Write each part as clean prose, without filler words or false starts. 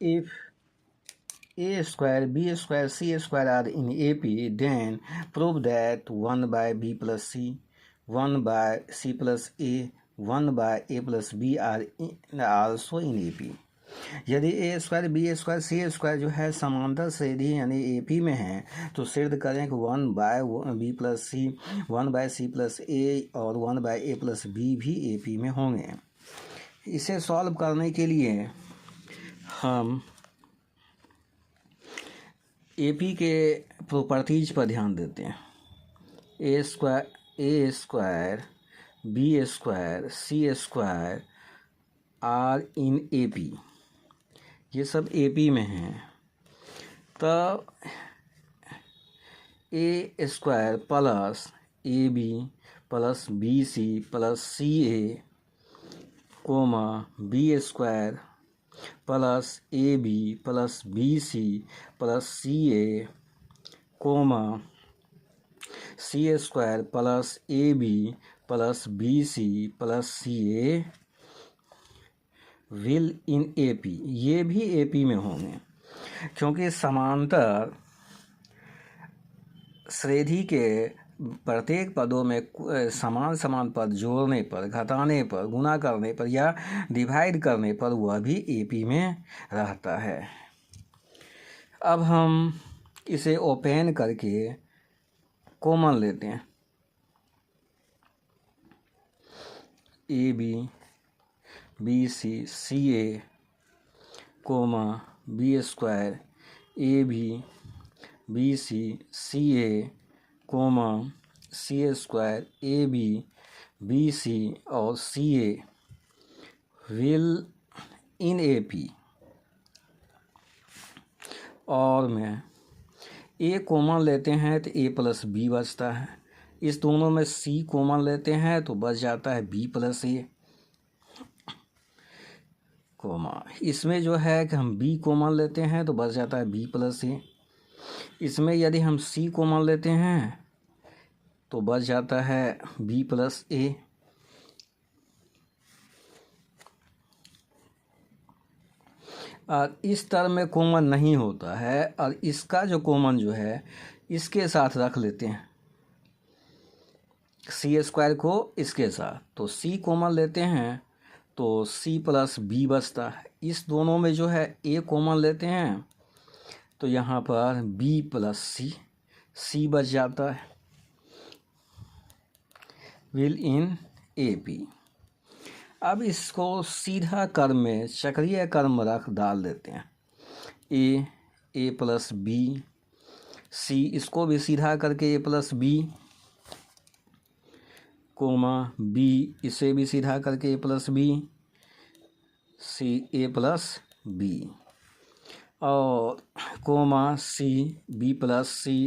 if a square, b square, c square are in AP, then prove that 1 by b plus c, 1 by c plus a, 1 by a plus b are also in AP. यदि ए square, B square, C square जो है समांतर श्रेणी यानी AP में है, तो सिद्ध करें कि 1 bye B plus C, 1 bye C plus A और 1 बाय ए प्लस बी भी AP में होंगे। इसे सॉल्व करने के लिए हम AP के प्रॉपर्टीज पर ध्यान देते हैं। A square, B square, C square are in AP, ये सब AP में हैं। तो A square plus AB plus BC plus CA comma B square plus AB plus BC plus CA comma C square plus AB plus BC plus CA will in AP, ये भी AP में होंगे, क्योंकि समांतर श्रेणी के प्रत्येक पदों में समान पद जोड़ने पर, घटाने पर, गुणा करने पर या डिवाइड करने पर वह भी AP में रहता है। अब हम इसे ओपन करके कॉमन लेते हैं। AB BC CA comma B square AB BC CA comma C square AB BC और CA विल इन AP। और में A कॉमन लेते हैं तो A प्लस B बचता है। इस दोनों में C कॉमन लेते हैं तो बच जाता है B प्लस A कोमा, इसमें जो है कि हम B कॉमन लेते हैं तो बच जाता है B प्लस A। इसमें यदि हम C कॉमन लेते हैं तो बच जाता है B प्लस A। और इस टर्म में कॉमन नहीं होता है और इसका जो कॉमन जो है इसके साथ रख लेते हैं, C स्क्वायर को इसके साथ, तो C कॉमन लेते हैं तो C प्लस B बचता है। इस दोनों में जो है A कॉमन लेते हैं तो यहाँ पर B प्लस C बच जाता है विल इन AP। अब इसको सीधा क्रम में चक्रीय क्रम रख डाल देते हैं। A प्लस B C, इसको भी सीधा करके A plus B comma B, इसे भी सीधा करके A plus B C A plus B और comma C B plus C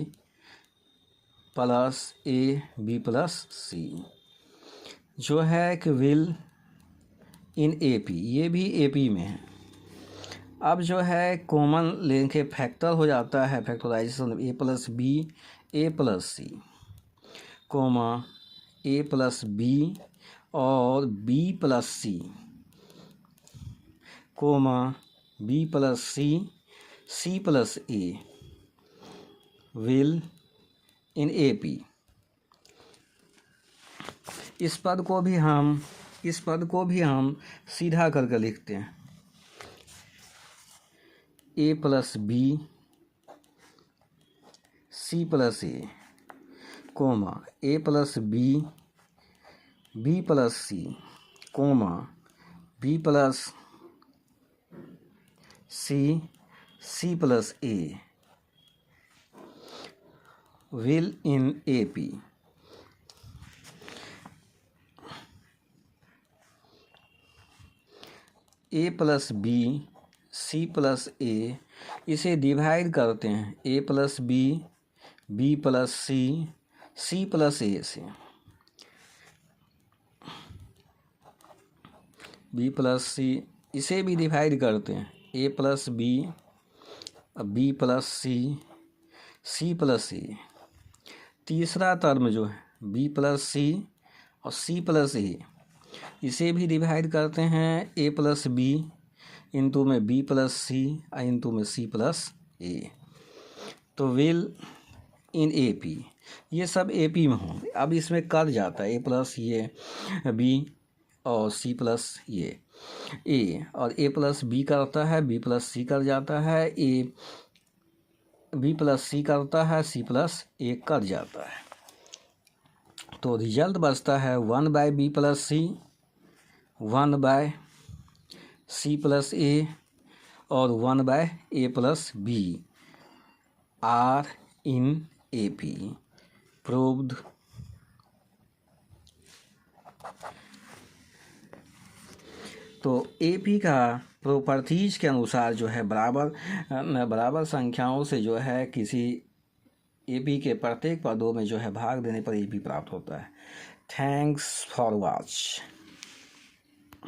plus A B plus C जो है कि विल इन AP, ये भी AP में है। अब जो है कॉमन लेके फैक्टर हो जाता है, factorization A plus B A plus C comma A plus B और B plus C comma B plus C C plus A will in AP। इस पद को भी हम सीधा करके लिखते हैं। A plus B C plus A comma A plus B B plus C comma B plus C C plus A will in AP। A plus B C plus A, इसे डिवाइड करते हैं A plus B B plus C C plus A से, B plus C, इसे भी divide करते हैं A plus B B plus C C plus A। तीसरा term जो है B प्लस C और C प्लस A, इसे भी डिवाइड करते हैं A प्लस B इंटू में बी प्लस सी इंटू में सी प्लस ए। तो विल इन ए पी, ये सब ए पी में होंगे। अब इसमें कर जाता है ए प्लस ये बी और सी प्लस ये ए, और ए प्लस बी करता है, बी प्लस सी कर जाता है, ए बी प्लस सी करता है, सी प्लस ए कर जाता है। तो रिजल्ट बचता है 1/b plus C, 1/c plus A और 1/a plus B are in A P. Proved. तो ए पी का प्रॉपर्टीज के अनुसार जो है बराबर संख्याओं से जो है किसी ए पी के प्रत्येक पदों में जो है भाग देने पर ए पी प्राप्त होता है। Thanks for watch.